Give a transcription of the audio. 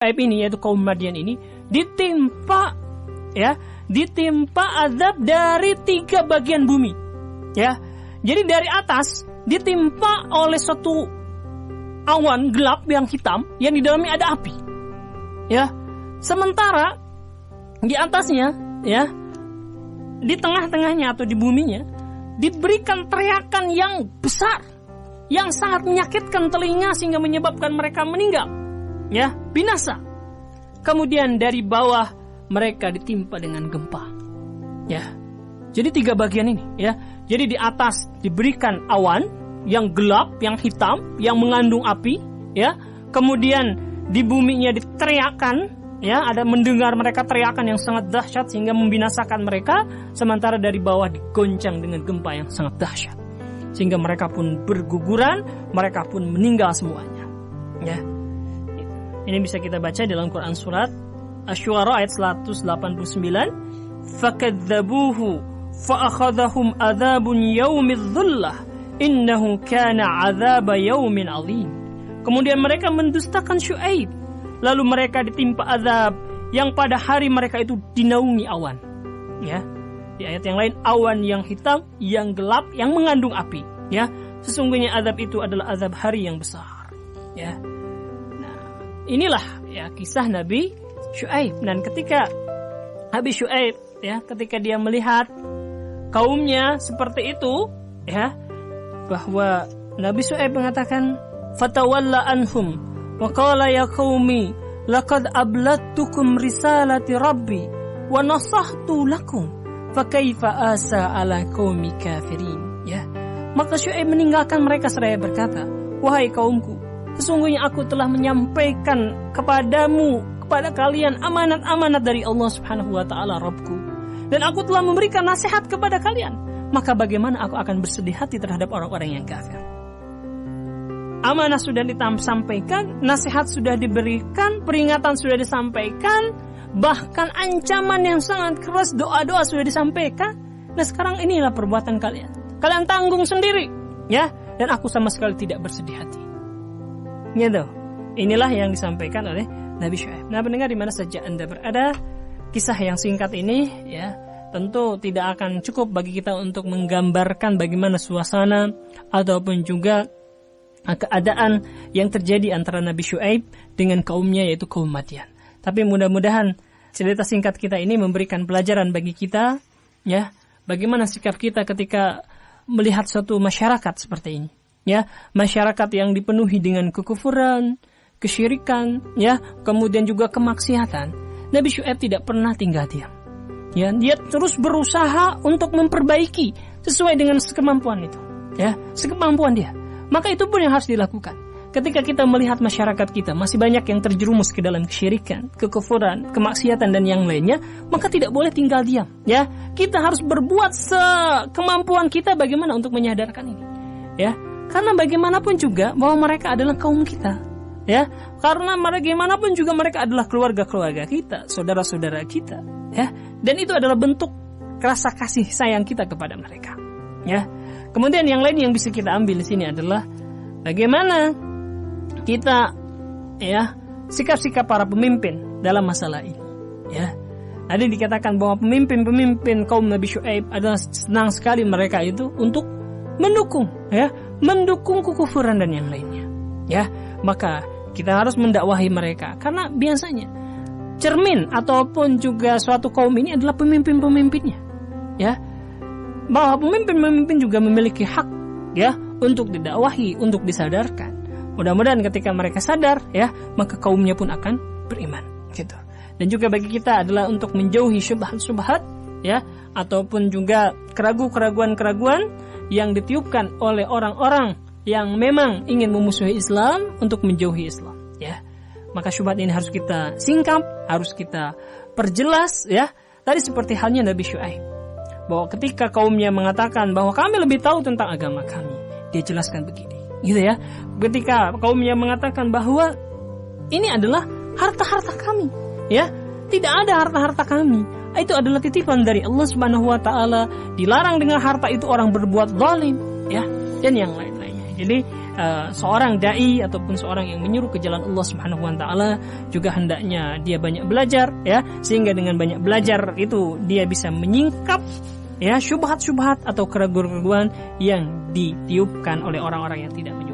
ini, yaitu kaum Madian ini, ditimpa azab dari 3 bagian bumi. Ya, jadi dari atas ditimpa oleh suatu awan gelap yang hitam yang di dalamnya ada api. Ya, sementara di atasnya, ya, di tengah-tengahnya atau di buminya diberikan teriakan yang besar, yang sangat menyakitkan telinga sehingga menyebabkan mereka meninggal, ya, binasa. Kemudian dari bawah mereka ditimpa dengan gempa, ya. Jadi 3 bagian ini, ya. Jadi di atas diberikan awan yang gelap, yang hitam, yang mengandung api, ya. Kemudian di buminya diteriakan, ya, ada mendengar mereka teriakan yang sangat dahsyat sehingga membinasakan mereka. Sementara dari bawah digoncang dengan gempa yang sangat dahsyat sehingga mereka pun berguguran, mereka pun meninggal semuanya, ya. Ini bisa kita baca dalam Quran surat Asy-Syu'ara ayat 189. Fakadzabuhu fa'akhadhahum adzabun yaumidz dzullah innahu kana 'adzaba yaumin 'adzim. Kemudian mereka mendustakan Syuaib, lalu mereka ditimpa azab yang pada hari mereka itu dinaungi awan, ya. Di ayat yang lain, awan yang hitam, yang gelap, yang mengandung api, ya. Sesungguhnya azab itu adalah azab hari yang besar, ya. Nah, inilah, ya, kisah Nabi Syuaib. Dan ketika Nabi Syuaib, ya, ketika dia melihat kaumnya seperti itu, ya, bahwa Nabi Syuaib mengatakan, fatawalla anhum wa qala ya qaumi laqad ablattukum risalati rabbi wa nasahtu lakum fa kaifa asa ala qaumi kafirin, ya. Maka Syuaib meninggalkan mereka seraya berkata, wahai kaumku, sesungguhnya aku telah menyampaikan kepadamu, kepada kalian amanat-amanat dari Allah Subhanahu wa taala Rabbku, dan aku telah memberikan nasihat kepada kalian. Maka bagaimana aku akan bersedih hati terhadap orang-orang yang kafir? Amanah sudah disampaikan, nasihat sudah diberikan, peringatan sudah disampaikan, bahkan ancaman yang sangat keras, doa-doa sudah disampaikan. Nah, sekarang inilah perbuatan kalian. Kalian tanggung sendiri, ya, dan aku sama sekali tidak bersedih hati. Gitu. Inilah yang disampaikan oleh Nabi Syuaib. Nah, pendengar di mana saja Anda berada, kisah yang singkat ini, ya, tentu tidak akan cukup bagi kita untuk menggambarkan bagaimana suasana ataupun juga keadaan yang terjadi antara Nabi Syuaib dengan kaumnya, yaitu kaum Madian. Tapi mudah-mudahan cerita singkat kita ini memberikan pelajaran bagi kita, ya, bagaimana sikap kita ketika melihat suatu masyarakat seperti ini, ya, masyarakat yang dipenuhi dengan kekufuran, kesyirikan, ya, kemudian juga kemaksiatan. Nabi Syuaib tidak pernah tinggal diam, ya, dia terus berusaha untuk memperbaiki sesuai dengan sekemampuan itu, ya, sekemampuan dia. Maka itu pun yang harus dilakukan. Ketika kita melihat masyarakat kita masih banyak yang terjerumus ke dalam kesyirikan, kekufuran, kemaksiatan dan yang lainnya, maka tidak boleh tinggal diam, ya. Kita harus berbuat sekemampuan kita bagaimana untuk menyadarkan ini, ya. Karena bagaimanapun juga bahwa mereka adalah kaum kita, ya. Karena bagaimanapun juga mereka adalah keluarga-keluarga kita, saudara-saudara kita, ya. Dan itu adalah bentuk rasa kasih sayang kita kepada mereka, ya. Kemudian yang lain yang bisa kita ambil di sini adalah bagaimana kita, ya, sikap-sikap para pemimpin dalam masalah ini, ya. Ada dikatakan bahwa pemimpin-pemimpin kaum Nabi Syuaib adalah senang sekali mereka itu untuk mendukung, ya, mendukung kekufuran dan yang lainnya, ya. Maka kita harus mendakwahi mereka karena biasanya cermin ataupun juga suatu kaum ini adalah pemimpin-pemimpinnya, ya. Bahwa pemimpin-pemimpin juga memiliki hak, ya, untuk didakwahi, untuk disadarkan. Mudah-mudahan ketika mereka sadar, ya, maka kaumnya pun akan beriman, gitu. Dan juga bagi kita adalah untuk menjauhi syubhat-syubhat, ya, ataupun juga keraguan-keraguan yang ditiupkan oleh orang-orang yang memang ingin memusuhi Islam untuk menjauhi Islam, ya. Maka syubhat ini harus kita singkap, harus kita perjelas, ya. Tadi seperti halnya Nabi Syuaib, bahwa ketika kaumnya mengatakan bahwa kami lebih tahu tentang agama kami, dia jelaskan begini, gitu, ya. Ketika kaumnya mengatakan bahwa ini adalah harta-harta kami, ya, tidak ada harta-harta kami, itu adalah titipan dari Allah Subhanahu wa taala, dilarang dengan harta itu orang berbuat zalim, ya, dan yang lain-lainnya. Jadi seorang dai ataupun seorang yang menyuruh ke jalan Allah Subhanahu wa taala juga hendaknya dia banyak belajar, ya, sehingga dengan banyak belajar itu dia bisa menyingkap, ya, syubhat-syubhat atau keraguan-keraguan yang ditiupkan oleh orang-orang yang tidak menyuruh.